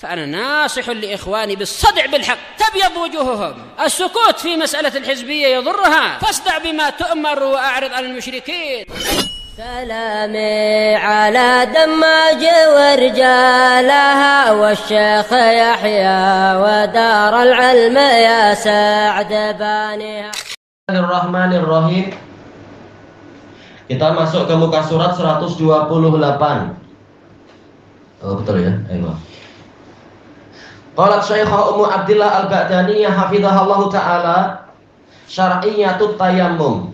فأنا ناصح لإخواني بالصدع بالحق تبيض وجوههم. السكوت في مسألة الحزبية يضرها، فاصدع بما تؤمر وأعرض عن المشركين. سلامي على دماج ورجالها والشيخ يحيى ودار العلم يا سعد بانيها. Bismillahirrahmanirrahim. Kita masuk ke muka surat 128. Oh betul ya? Ayo. Qalat Syekhah Ummu Abdillah Al-Ba'daniyah hafizahallahu taala, syar'iyyatut tayammum.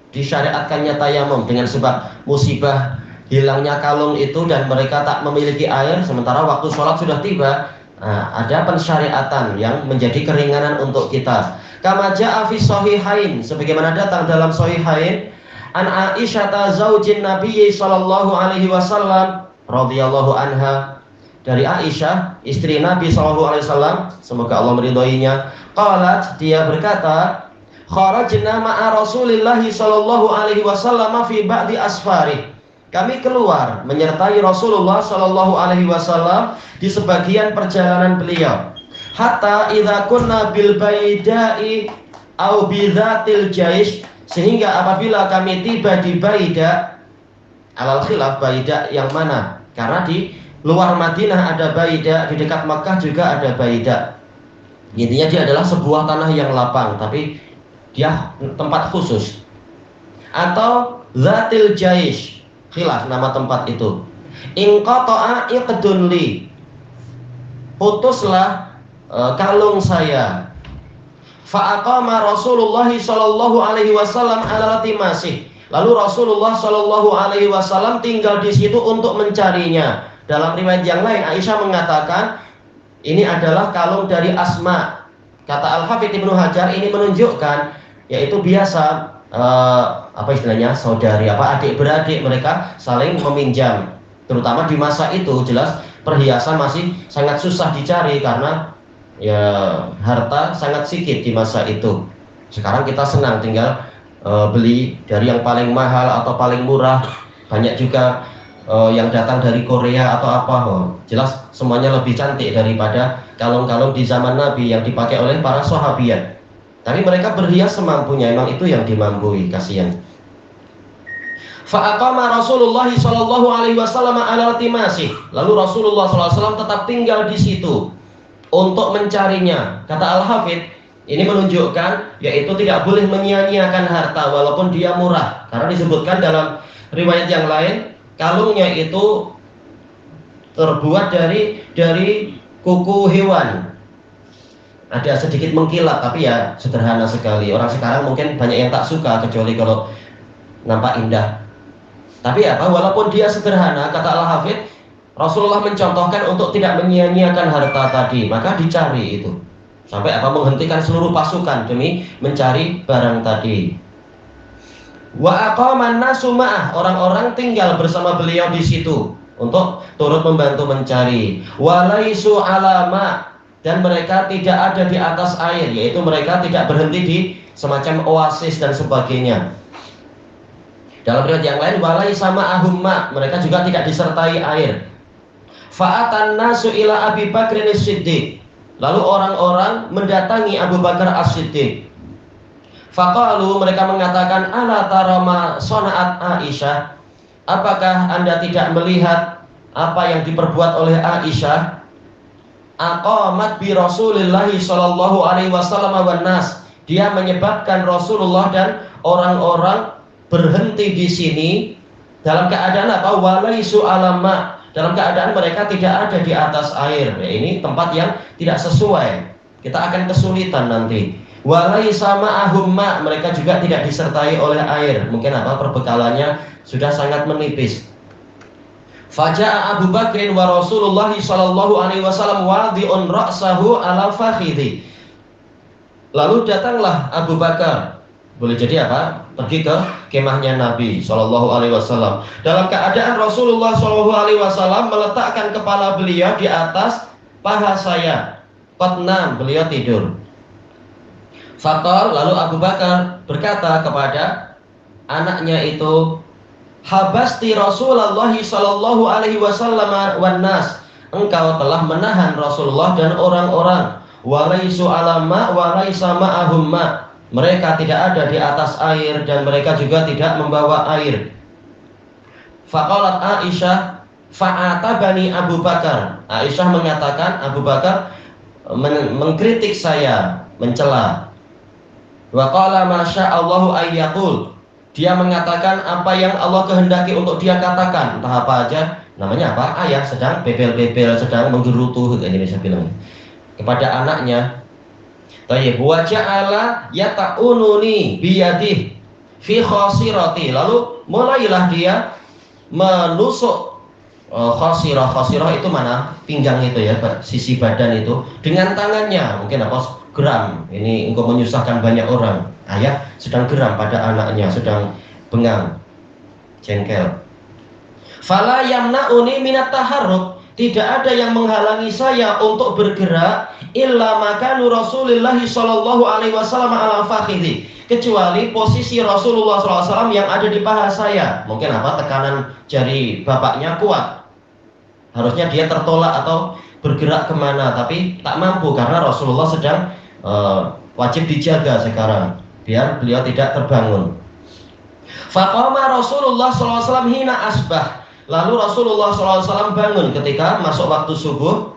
Disyariatkannya tayamum dengan sebab musibah hilangnya kalung itu dan mereka tak memiliki air sementara waktu sholat sudah tiba. Ada pensyariatan yang menjadi keringanan untuk kita. Kama ja'a fi sahihain, sebagaimana datang dalam sahihain, an Aisyah zaujin Nabi sallallahu alaihi wasallam radhiyallahu anha, dari Aisyah istri Nabi sallallahu alaihi wasallam, semoga Allah meridhoinya, qalat, dia berkata, kharajna ma'a Rasulillahi sallallahu alaihi wasallam fi ba'di asfari. Kami keluar menyertai Rasulullah sallallahu alaihi wasallam di sebagian perjalanan beliau. Hatta idza kunna bil baida'i au bi dzatil jaish, sehingga apabila kami tiba di Baida, alal khilaf Baida yang mana? Karena di luar Madinah ada Baida, di dekat Makkah juga ada Baida. Intinya dia adalah sebuah tanah yang lapang, tapi dia tempat khusus. Atau Zatil Jaish, khilaf nama tempat itu. Inqata'a iqdun li, putuslah kalung saya. Fa'aqama Rasulullah sallallahu alaihi wasallam ala timasih. Lalu Rasulullah sallallahu alaihi wasallam tinggal di situ untuk mencarinya. Dalam riwayat yang lain Aisyah mengatakan ini adalah kalung dari Asma. Kata Al-Hafidz Ibnu Hajar, ini menunjukkan yaitu biasa apa istilahnya, saudari adik beradik mereka saling meminjam. Terutama di masa itu jelas perhiasan masih sangat susah dicari karena ya harta sangat sedikit di masa itu. Sekarang kita senang tinggal beli dari yang paling mahal atau paling murah. Banyak juga yang datang dari Korea atau apa. Jelas semuanya lebih cantik daripada kalung-kalung di zaman Nabi yang dipakai oleh para sahabiat. Tapi mereka berhias semampunya, emang itu yang dimampui, kasihan. Fa'aqama Rasulullah sallallahu alaihi wasallam ala timasih. Lalu Rasulullah sallallahu alaihi wasallam tetap tinggal di situ untuk mencarinya. Kata Al-Hafidz, ini menunjukkan yaitu tidak boleh menyia-nyiakan harta walaupun dia murah. Karena disebutkan dalam riwayat yang lain, kalungnya itu terbuat dari kuku hewan. Ada sedikit mengkilat tapi ya sederhana sekali. Orang sekarang mungkin banyak yang tak suka kecuali kalau nampak indah. Tapi apa, walaupun dia sederhana, kata Al-Hafidz, Rasulullah mencontohkan untuk tidak menyia-nyiakan harta tadi, maka dicari itu. Sampai apa, menghentikan seluruh pasukan demi mencari barang tadi. Wa aqaman nasu ma'ah, orang-orang tinggal bersama beliau di situ untuk turut membantu mencari. Walaisu alama, dan mereka tidak ada di atas air, yaitu mereka tidak berhenti di semacam oasis dan sebagainya. Dalam riwayat yang lain, walaisa ma'ahum ma, mereka juga tidak disertai air. Fa'atan nasu ila Abi Bakrin as-Siddiq, lalu orang-orang mendatangi Abu Bakar as-Siddiq. Faqalu, mereka mengatakan, ala tarama sona'at Aisyah, apakah anda tidak melihat apa yang diperbuat oleh Aisyah? Aqamat bi Rasulillahi sallallahu alaihi wasallam wan nas, dia menyebabkan Rasulullah dan orang-orang berhenti di sini dalam keadaan apa? Walaisu alama, dalam keadaan mereka tidak ada di atas air. Ya, ini tempat yang tidak sesuai. Kita akan kesulitan nanti. Walaisa ma'ahum ma, mereka juga tidak disertai oleh air. Mungkin apa? Perbekalannya sudah sangat menipis. Faja'a Abu Bakrin wa Rasulullah sallallahu alaihi wasallam wadi'un ra'sahu ala fakhidhi. Lalu datanglah Abu Bakar, boleh jadi apa? Pergi ke kemahnya Nabi sallallahu alaihi wasallam. Dalam keadaan Rasulullah sallallahu alaihi wasallam meletakkan kepala beliau di atas paha saya. Qatnam, beliau tidur. Faqal, lalu Abu Bakar berkata kepada anaknya itu, habasti Rasulullah sallallahu alaihi wasallam wan nas, engkau telah menahan Rasulullah dan orang-orang. Walaisu alama walaisa ma'ahum ma. Mereka tidak ada di atas air dan mereka juga tidak membawa air. Faqalat Aisyah fa'atabani Abu Bakar. Aisyah mengatakan Abu Bakar mengkritik saya, mencela. Wa qala ma sya'allahu ayyaqul. Dia mengatakan apa yang Allah kehendaki untuk dia katakan, entah apa aja. Namanya apa? Ayah sedang bebel-bebel, sedang menggerutu, ini bisa bilang kepada anaknya. Tayyib wa ja'ala yata'ununi biyadihi fi khasirati. Lalu mulailah dia menusuk khasirah itu mana? Pinggang itu ya, sisi badan itu dengan tangannya. Mungkin apa? Geram. Ini engkau menyusahkan banyak orang. Ayah sedang geram pada anaknya, sedang bengang, jengkel. Fala yamna'uni minat taharruk. Tidak ada yang menghalangi saya untuk bergerak illa makanu Rasulullah sallallahu alaihi wasallam ala fakhidhi, kecuali posisi Rasulullah SAW yang ada di paha saya. Mungkin apa? Tekanan jari bapaknya kuat. Harusnya dia tertolak atau bergerak kemana, tapi tak mampu karena Rasulullah sedang wajib dijaga sekarang biar beliau tidak terbangun. Faqama Rasulullah SAW hina asbah. Lalu Rasulullah SAW bangun ketika masuk waktu subuh.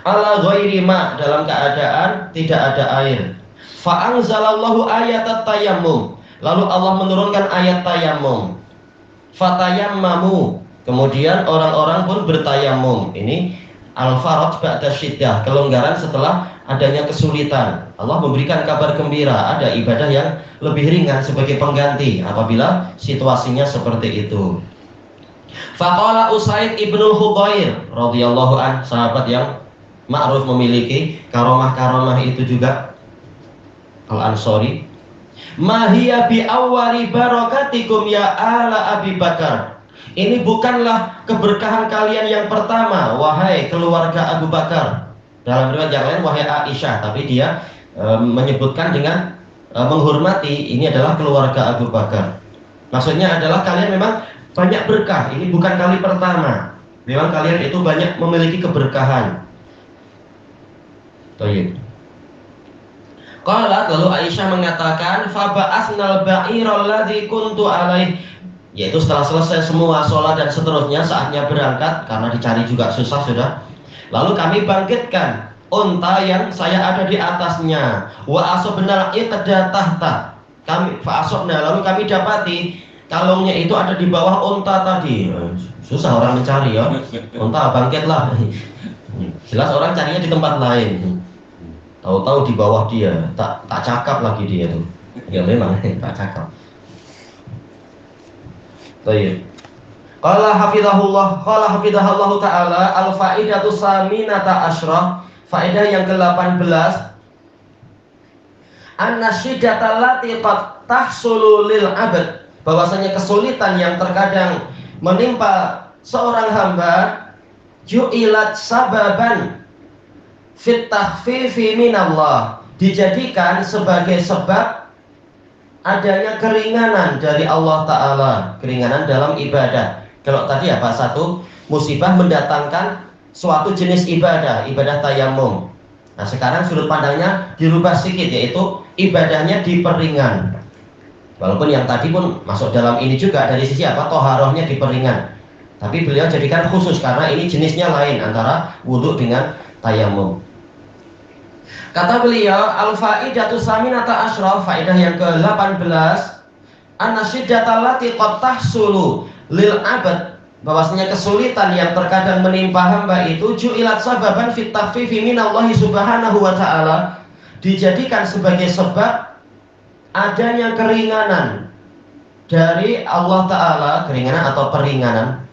Ala ghairi ma, dalam keadaan tidak ada air. Fa'anzalallahu ayatat tayammum. Lalu Allah menurunkan ayat tayammum. Fatayammamu. Kemudian orang-orang pun bertayamum. Ini al-faraj ba'da syiddah, kelonggaran setelah adanya kesulitan. Allah memberikan kabar gembira, ada ibadah yang lebih ringan sebagai pengganti apabila situasinya seperti itu. Faqala Usaid ibnu Hudayr radhiyallahu an, sahabat yang ma'ruf memiliki karomah-karomah itu juga, Al-Ansori. Ma hiya bi awwali barakatikum ya ala Abi Bakar. Ini bukanlah keberkahan kalian yang pertama, wahai keluarga Abu Bakar. Dalam riwayat yang lain wahai Aisyah, tapi dia menyebutkan dengan menghormati, ini adalah keluarga Abu Bakar. Maksudnya adalah kalian memang banyak berkah. Ini bukan kali pertama. Memang kalian itu banyak memiliki keberkahan. Baik. Qalat, lalu Aisyah mengatakan fa ba'athnal ba'iral ladzi kuntu alaih, yaitu setelah selesai semua sholat dan seterusnya, saatnya berangkat karena dicari juga susah sudah. Lalu kami bangkitkan unta yang saya ada di atasnya. Wa asabna iqda tahta. Kami fa asabna, lalu kami dapati kalungnya itu ada di bawah unta tadi. Susah orang mencari ya. Unta bangkitlah. Jelas orang carinya di tempat lain. Tahu-tahu di bawah dia, tak cakap lagi dia tuh. Ya memang tak cakap. Baik. Qala hafidhahullah ta'ala al-faidatu saminata asyrah. Faedah yang ke-18. An-nasyiddata allati qad tahsulu lil 'abd, bahwasanya kesulitan yang terkadang menimpa seorang hamba ju'ilat sababan fit takhfifi minallah, dijadikan sebagai sebab adanya keringanan dari Allah Ta'ala, keringanan dalam ibadah. Kalau tadi apa? Satu, musibah mendatangkan suatu jenis ibadah, ibadah tayammum. Nah sekarang sudut pandangnya dirubah sedikit, yaitu ibadahnya diperingan. Walaupun yang tadi pun masuk dalam ini juga, dari sisi apa? Toharohnya diperingan. Tapi beliau jadikan khusus karena ini jenisnya lain antara wudhu dengan tayammum. Kata beliau, al-faidatu saminata asyraf, faedah yang ke-18, an-nasyiddata allati qad tahsulu lil 'abd, bahwasanya kesulitan yang terkadang menimpa hamba itu ju'ilat sababan fit takhfifi minallahi subhanahu wa ta'ala, dijadikan sebagai sebab adanya keringanan dari Allah Ta'ala, keringanan atau peringanan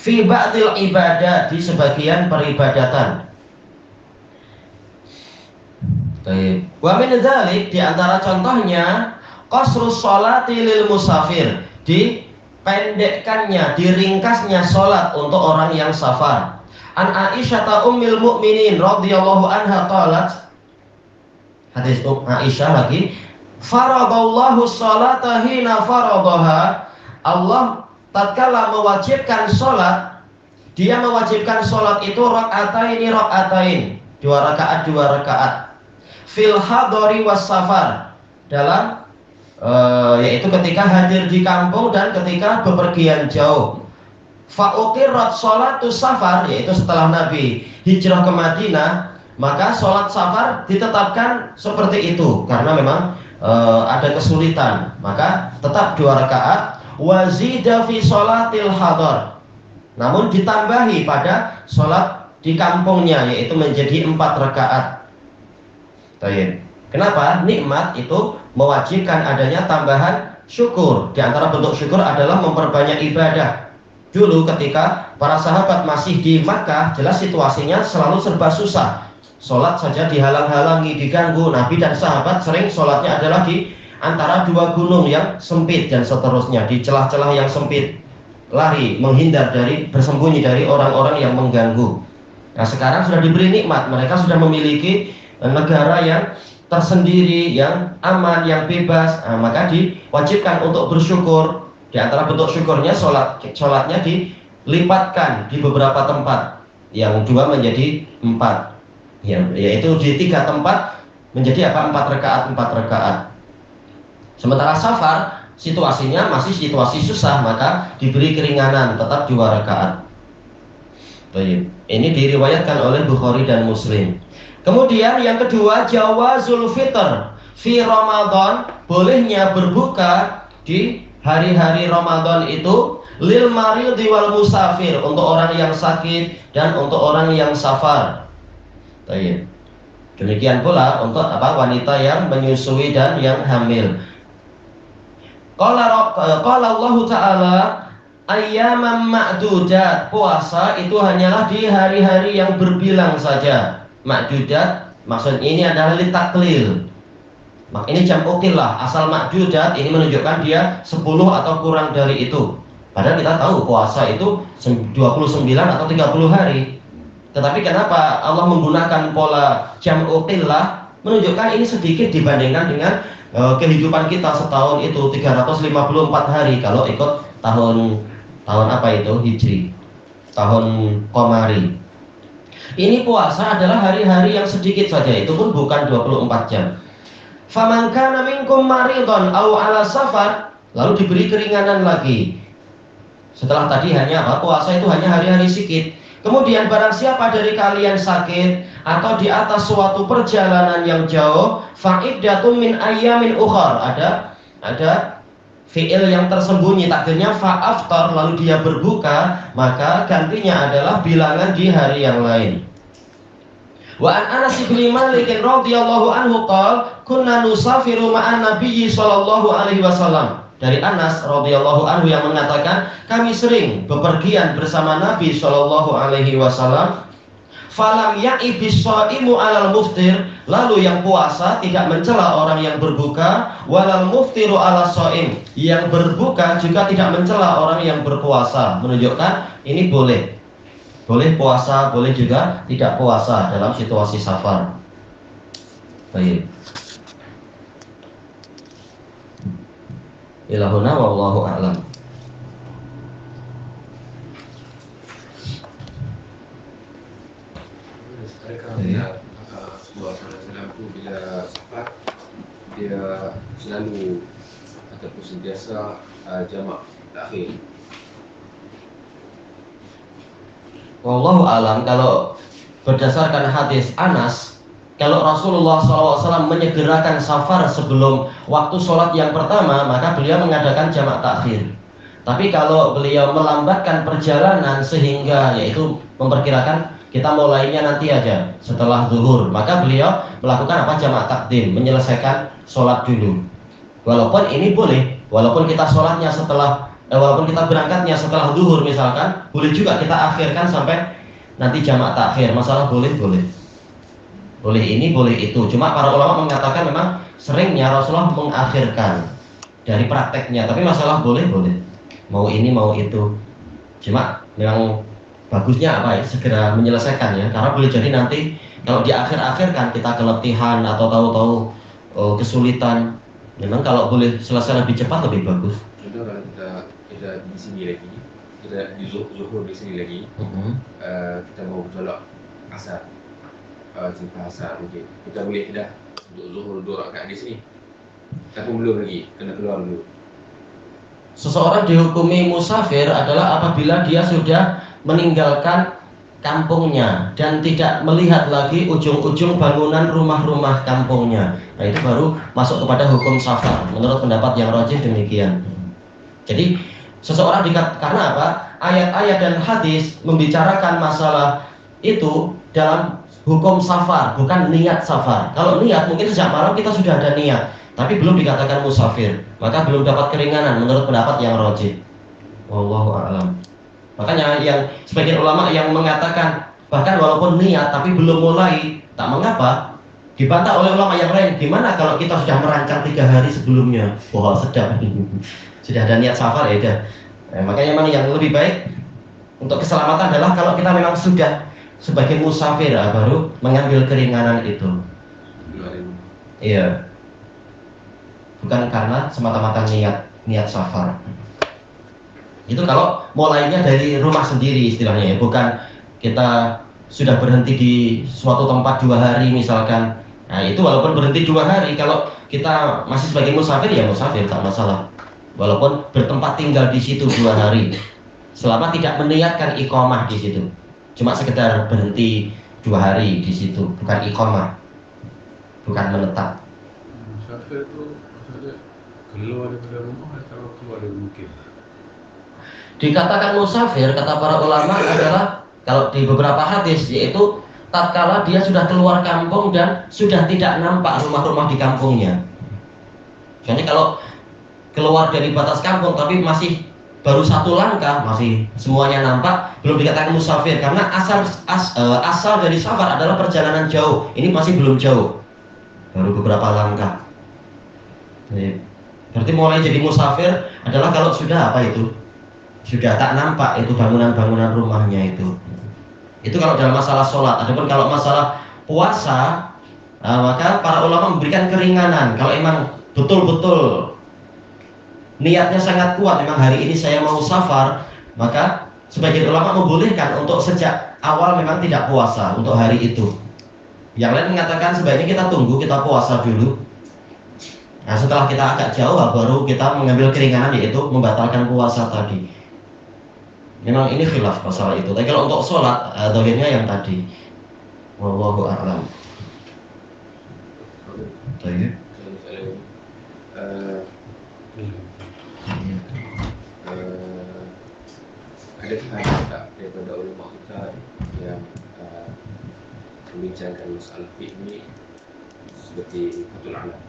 fi ba'dil ibadah, di sebagian peribadatan. Wa min dzalik, di antara contohnya qasrus sholati lil musafir, dipendekkannya, diringkasnya sholat untuk orang yang safar. An Aisyah ummul mukminin radhiyallahu anha qalat, hadis Aisyah lagi, faradallahu sholata hina faradaha, Allah tatkala mewajibkan sholat dia mewajibkan sholat itu raka'atain, 2 rakaat. Fil hadori was safar, dalam yaitu ketika hadir di kampung dan ketika bepergian jauh. Fa'uqirat sholatus safar, yaitu setelah Nabi hijrah ke Madinah, maka sholat safar ditetapkan seperti itu karena memang ada kesulitan, maka tetap 2 rakaat. Wazida fi sholatil hadar, namun ditambahi pada sholat di kampungnya, yaitu menjadi 4 rakaat. Baik. Kenapa? Nikmat itu mewajibkan adanya tambahan syukur. Di antara bentuk syukur adalah memperbanyak ibadah. Dulu ketika para sahabat masih di Makkah, jelas situasinya selalu serba susah. Sholat saja dihalang-halangi, diganggu. Nabi dan sahabat sering sholatnya adalah di antara 2 gunung yang sempit dan seterusnya, di celah-celah yang sempit, lari, menghindar dari, bersembunyi dari orang-orang yang mengganggu. Nah, sekarang sudah diberi nikmat, mereka sudah memiliki negara yang tersendiri, yang aman, yang bebas. Nah, maka diwajibkan untuk bersyukur. Di antara bentuk syukurnya sholatnya dilipatkan di beberapa tempat, yang 2 menjadi 4, yaitu di 3 tempat menjadi 4 rakaat. Sementara safar situasinya masih situasi susah, maka diberi keringanan, tetap 2 rakaat. Baik. Ini diriwayatkan oleh Bukhari dan Muslim. Kemudian yang kedua, jawazul fitr fi Ramadan, bolehnya berbuka di hari-hari Ramadan itu lil maridi wal musafir, untuk orang yang sakit dan untuk orang yang safar. Baik. Demikian pula untuk wanita yang menyusui dan yang hamil. Qala Allah Ta'ala ayyaman ma'dudat, puasa itu hanyalah di hari-hari yang berbilang saja. Ma'dudat maksud ini adalah litaklil. Ini jam'u qillah. Asal ma'dudat ini menunjukkan dia 10 atau kurang dari itu. Padahal kita tahu puasa itu 29 atau 30 hari. Tetapi kenapa Allah menggunakan pola jam'u qillah? Menunjukkan ini sedikit dibandingkan dengan kehidupan kita setahun itu 354 hari kalau ikut tahun apa itu Hijri, tahun Qamari. Ini puasa adalah hari-hari yang sedikit saja, itu pun bukan 24 jam. Faman kana minkum maridon aw ala safar, lalu diberi keringanan lagi. Setelah tadi hanya puasa itu hanya hari-hari sedikit. Kemudian barang siapa dari kalian sakit atau di atas suatu perjalanan yang jauh, fa'iddatun min ayyamin ukhar, ada fi'il yang tersembunyi, takdirnya fa'aftar, lalu dia berbuka, maka gantinya adalah bilangan di hari yang lain. Wa an Anas bin Malik radhiyallahu anhu qala kunna nusafiru ma'an nabiyyi sallallahu alaihi wasallam. Dari Anas radhiyallahu anhu yang mengatakan, kami sering bepergian bersama Nabi sallallahu alaihi wasallam. Falam ya'ibis shaimu 'alal muftir, lalu yang puasa tidak mencela orang yang berbuka, walal muftiru 'ala shaim, yang berbuka juga tidak mencela orang yang berpuasa. Menunjukkan ini boleh puasa, boleh juga tidak puasa dalam situasi safar. Baik. Ilahuna wallahu a'lam. Bila safar dia selalu ataupun sentiasa jamak takhir. Wallahu a'lam. Kalau berdasarkan hadis Anas, kalau Rasulullah SAW menyegerakan safar sebelum waktu sholat yang pertama, maka beliau mengadakan jamak takhir. Tapi kalau beliau melambatkan perjalanan sehingga yaitu memperkirakan kita mulainya nanti aja setelah zuhur, maka beliau melakukan jamak takdim, menyelesaikan sholat dulu. Walaupun ini boleh, walaupun kita sholatnya walaupun kita berangkatnya setelah zuhur misalkan, boleh juga kita akhirkan sampai nanti jamak takhir. Masalah boleh ini, boleh itu. Cuma para ulama mengatakan memang seringnya Rasulullah mengakhirkan dari prakteknya. Tapi masalah boleh. Mau ini mau itu. Cuma memang bagusnya segera menyelesaikan ya. Karena boleh jadi nanti kalau di akhir-akhir kita keletihan atau tahu-tahu kesulitan. Memang kalau boleh selesai lebih cepat lebih bagus. Contoh kalau kita di sini lagi, kita di zuhur di sini lagi, kita mau bertolak asar, jumpa asar mungkin. Kita boleh dah untuk zuhur 2 rakaat di sini. Tapi belum lagi, kena keluar dulu. Seseorang dihukumi musafir adalah apabila dia sudah meninggalkan kampungnya dan tidak melihat lagi ujung-ujung bangunan rumah-rumah kampungnya. Nah, itu baru masuk kepada hukum safar. Menurut pendapat yang rajih demikian. Jadi seseorang karena apa? Ayat-ayat dan hadis membicarakan masalah itu dalam hukum safar, bukan niat safar. Kalau niat mungkin sejak malam kita sudah ada niat, tapi belum dikatakan musafir, maka belum dapat keringanan menurut pendapat yang rajih. Wallahu a'lam. Makanya yang sebagian ulama yang mengatakan bahkan walaupun niat tapi belum mulai, tak mengapa. Dibantah oleh ulama yang lain, gimana kalau kita sudah merancang 3 hari sebelumnya? Wah, sedap. Sudah ada niat safar ya udah. Makanya memang yang lebih baik untuk keselamatan adalah kalau kita memang sudah sebagai musafir baru mengambil keringanan itu. Iya. Bukan karena semata-mata niat safar. Itu kalau mulainya dari rumah sendiri istilahnya ya, bukan kita sudah berhenti di suatu tempat 2 hari misalkan. Nah, itu walaupun berhenti 2 hari, kalau kita masih sebagai musafir ya musafir, tak masalah. Walaupun bertempat tinggal di situ 2 hari, selama tidak meniatkan iqamah di situ, cuma sekedar berhenti 2 hari di situ, bukan iqamah, bukan menetap. Musafir itu maksudnya keluar dari rumah atau keluar dari bukit? Dikatakan musafir kata para ulama adalah kalau di beberapa hadis yaitu tatkala dia sudah keluar kampung dan sudah tidak nampak rumah-rumah di kampungnya. Jadi kalau keluar dari batas kampung tapi masih baru 1 langkah, masih semuanya nampak, belum dikatakan musafir karena asal dari safar adalah perjalanan jauh. Ini masih belum jauh, baru beberapa langkah. Jadi, berarti mulai jadi musafir adalah kalau sudah apa itu? Sudah tak nampak itu bangunan-bangunan rumahnya itu. Itu kalau dalam masalah sholat. Adapun kalau masalah puasa, maka para ulama memberikan keringanan. Kalau emang betul-betul niatnya sangat kuat, memang hari ini saya mau safar, maka sebagian ulama membolehkan untuk sejak awal memang tidak puasa untuk hari itu. Yang lain mengatakan sebaiknya kita tunggu, kita puasa dulu. Nah, setelah kita agak jauh baru kita mengambil keringanan, yaitu membatalkan puasa tadi. Memang ini khilaf masalah itu. Tapi kalau untuk sholat, dohirnya yang tadi. Wallahu a'lam. Baik. Adakah tak daripada ulama kita yang membincangkan masalah ini seperti Fathul Alam?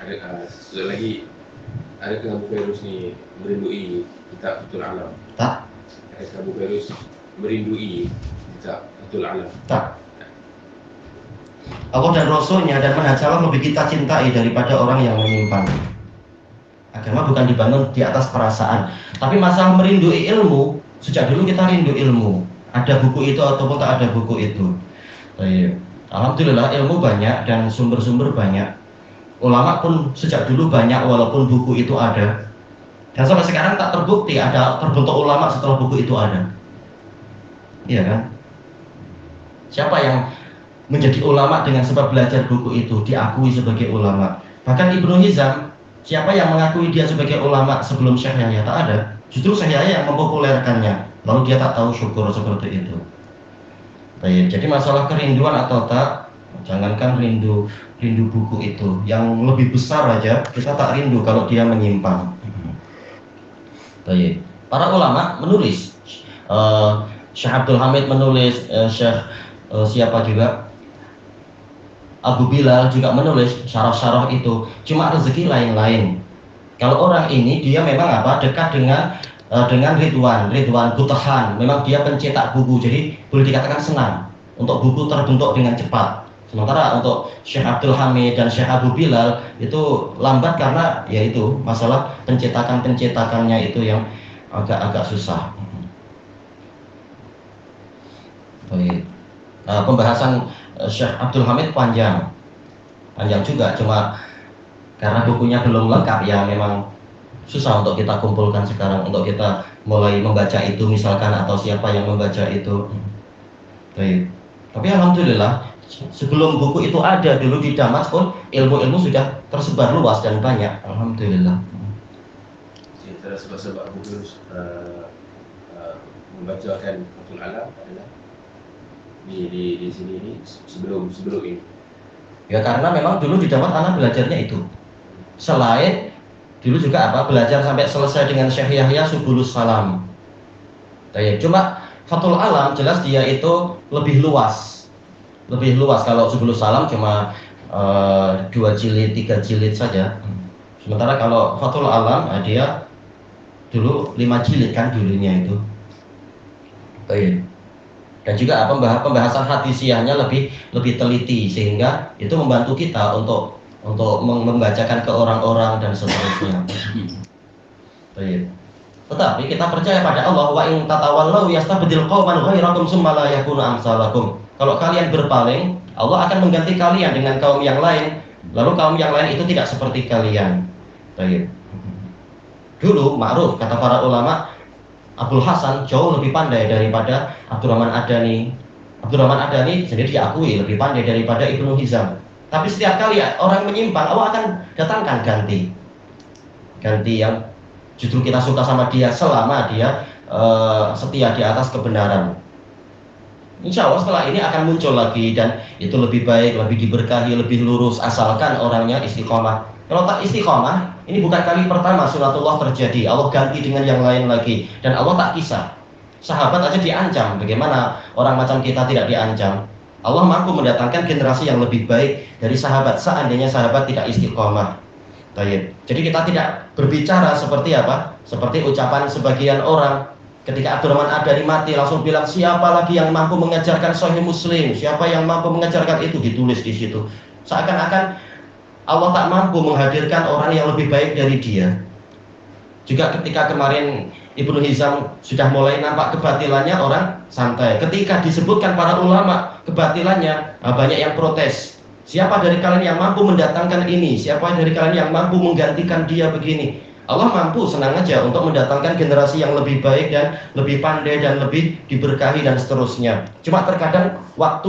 Ada lagi, adakah Abu Fairuz ni merindui kitab Fathul Alam? Tak. Adakah Abu Fairuz merindui kitab Fathul Alam? Tak. Allah dan Rasulnya dan manhaj salaf lebih kita cintai daripada orang yang menyimpan. Agama bukan dibangun di atas perasaan. Tapi masalah merindui ilmu, sejak dulu kita rindu ilmu. Ada buku itu ataupun tak ada buku itu. Alhamdulillah ilmu banyak dan sumber-sumber banyak. Ulama pun sejak dulu banyak walaupun buku itu ada. Dan sampai sekarang tak terbukti ada terbentuk ulama setelah buku itu ada. Iya kan? Siapa yang menjadi ulama dengan sebab belajar buku itu, diakui sebagai ulama? Bahkan Ibnu Hizam, siapa yang mengakui dia sebagai ulama sebelum Syekh Yahya? Tak ada. Justru Syekh Yahya yang mempopulerkannya. Lalu dia tak tahu syukur seperti itu. Jadi masalah kerinduan atau tak, jangankan rindu buku itu, yang lebih besar aja kita tak rindu kalau dia menyimpan. Para ulama menulis, Syekh Abdul Hamid menulis, Syekh siapa juga, Abu Bilal juga menulis syarah-syarah itu. Cuma rezeki lain-lain. Kalau orang ini dia memang dekat dengan Ridwan Butahan, memang dia pencetak buku, jadi boleh dikatakan senang untuk buku terbentuk dengan cepat. Sementara untuk Syekh Abdul Hamid dan Syekh Abu Bilal itu lambat karena yaitu masalah pencetakannya itu yang agak susah. Pembahasan Syekh Abdul Hamid panjang juga, cuma karena bukunya belum lengkap ya memang susah untuk kita kumpulkan sekarang, untuk kita mulai membaca itu misalkan, atau siapa yang membaca itu. Baik. Tapi alhamdulillah sebelum buku itu ada dulu di Damas pun ilmu-ilmu sudah tersebar luas dan banyak. Alhamdulillah. Antara sebab-sebab buku membacakan Fathul Alam adalah di sini ini sebelum ini. Ya karena memang dulu di Damas anak belajarnya itu. Selain dulu juga belajar sampai selesai dengan Syekh Yahya Subulus Salam. Cuma Fathul Alam jelas dia itu lebih luas. Kalau Subulus Salam cuma 2 jilid, 3 jilid saja. Sementara kalau Fathul Alam dia dulu 5 jilid kan dulunya itu. Dan juga pembahasan hadisiahnya lebih teliti, sehingga itu membantu kita untuk membacakan ke orang-orang dan seterusnya. Tetapi kita percaya pada Allah, wa in tatawallaw yastabdil qauman ghairakum tsumma la yakunu amsalakum. Kalau kalian berpaling, Allah akan mengganti kalian dengan kaum yang lain, lalu kaum yang lain itu tidak seperti kalian. Dulu ma'ruf kata para ulama, Abdul Hasan jauh lebih pandai daripada Abdurrahman Adani. Abdurrahman Adani sendiri diakui lebih pandai daripada Ibnu Hizam. Tapi setiap kali orang menyimpang, Allah akan datangkan ganti yang justru kita suka sama dia selama dia setia di atas kebenaran. Insya Allah setelah ini akan muncul lagi, dan itu lebih baik, lebih diberkahi, lebih lurus, asalkan orangnya istiqomah. Kalau tak istiqomah, ini bukan kali pertama sunatullah terjadi. Allah ganti dengan yang lain lagi, dan Allah tak kisah. Sahabat aja diancam, bagaimana orang macam kita tidak diancam? Allah mampu mendatangkan generasi yang lebih baik dari sahabat seandainya sahabat tidak istiqomah. Jadi kita tidak berbicara seperti seperti ucapan sebagian orang ketika Abdurrahman Adani mati langsung bilang, siapa lagi yang mampu mengajarkan Sahih Muslim, siapa yang mampu mengajarkan itu, ditulis di situ. Seakan-akan Allah tak mampu menghadirkan orang yang lebih baik dari dia. Juga ketika kemarin Ibnu Hizam sudah mulai nampak kebatilannya, orang santai. Ketika disebutkan para ulama kebatilannya, banyak yang protes. Siapa dari kalian yang mampu mendatangkan ini? Siapa dari kalian yang mampu menggantikan dia begini? Allah mampu, senang aja untuk mendatangkan generasi yang lebih baik dan lebih pandai dan lebih diberkahi dan seterusnya. Cuma terkadang waktu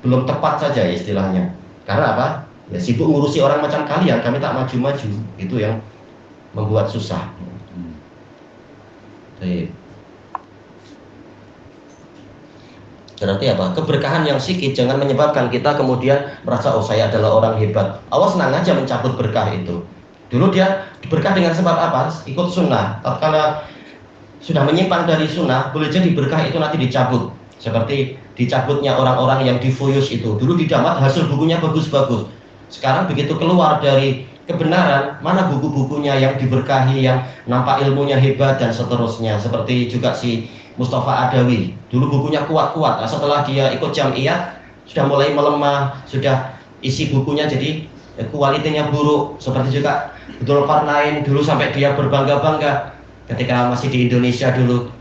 belum tepat saja istilahnya. Karena apa? Ya sibuk ngurusi orang macam kalian, kami tak maju-maju. Itu yang membuat susah. Berarti apa? Keberkahan yang sikit jangan menyebabkan kita kemudian merasa, oh saya adalah orang hebat. Allah senang aja mencabut berkah itu. Dulu dia berkah dengan sebab apa? Ikut sunnah. Tatkala sudah menyimpang dari sunnah, boleh jadi berkah itu nanti dicabut. Seperti dicabutnya orang-orang yang difuyus itu. Dulu di Damat hasil bukunya bagus-bagus. Sekarang begitu keluar dari kebenaran, mana buku-bukunya yang diberkahi, yang nampak ilmunya hebat dan seterusnya. Seperti juga si Mustafa Adawi, dulu bukunya kuat-kuat. Nah, setelah dia ikut Jam'iyat, sudah mulai melemah, sudah isi bukunya jadi kualitinya buruk. Seperti juga Abdul Qarnain, dulu sampai dia berbangga-bangga ketika masih di Indonesia dulu,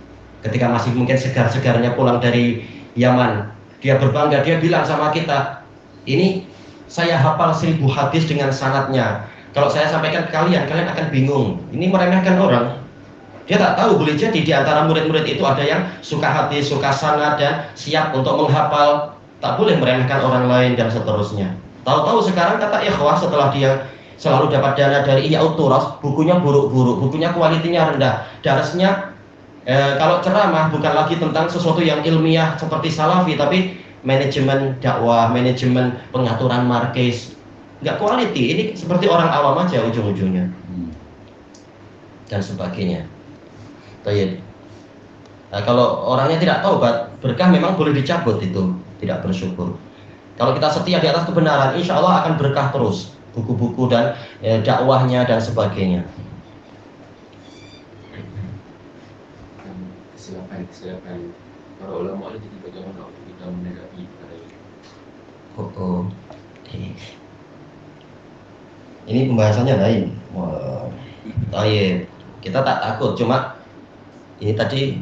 ketika masih mungkin segar-segarnya pulang dari Yaman, dia berbangga, dia bilang sama kita, ini saya hafal 1000 hadis dengan sanadnya. Kalau saya sampaikan ke kalian, kalian akan bingung. Ini meremehkan orang. Dia tak tahu, boleh jadi di antara murid-murid itu ada yang suka hadis, suka sanad, dan siap untuk menghafal. Tak boleh meremehkan orang lain dan seterusnya. Tahu-tahu sekarang kata ikhwah, setelah dia selalu dapat dana dari Ihya'ut Turas, bukunya buruk-buruk, bukunya kualitinya rendah. Darasnya kalau ceramah bukan lagi tentang sesuatu yang ilmiah seperti salafi, tapi manajemen dakwah, manajemen pengaturan markis, nggak quality. Ini seperti orang awam aja ujung-ujungnya dan sebagainya. Nah, kalau orangnya tidak taubat, berkah memang boleh dicabut, itu tidak bersyukur. Kalau kita setia di atas kebenaran, insya Allah akan berkah terus, buku-buku dan dakwahnya dan sebagainya. Kesilapan para ulama ini jadi bagaimana kita menanggapi perkara ini? Ini pembahasannya lain. Kita tak takut, cuma ini tadi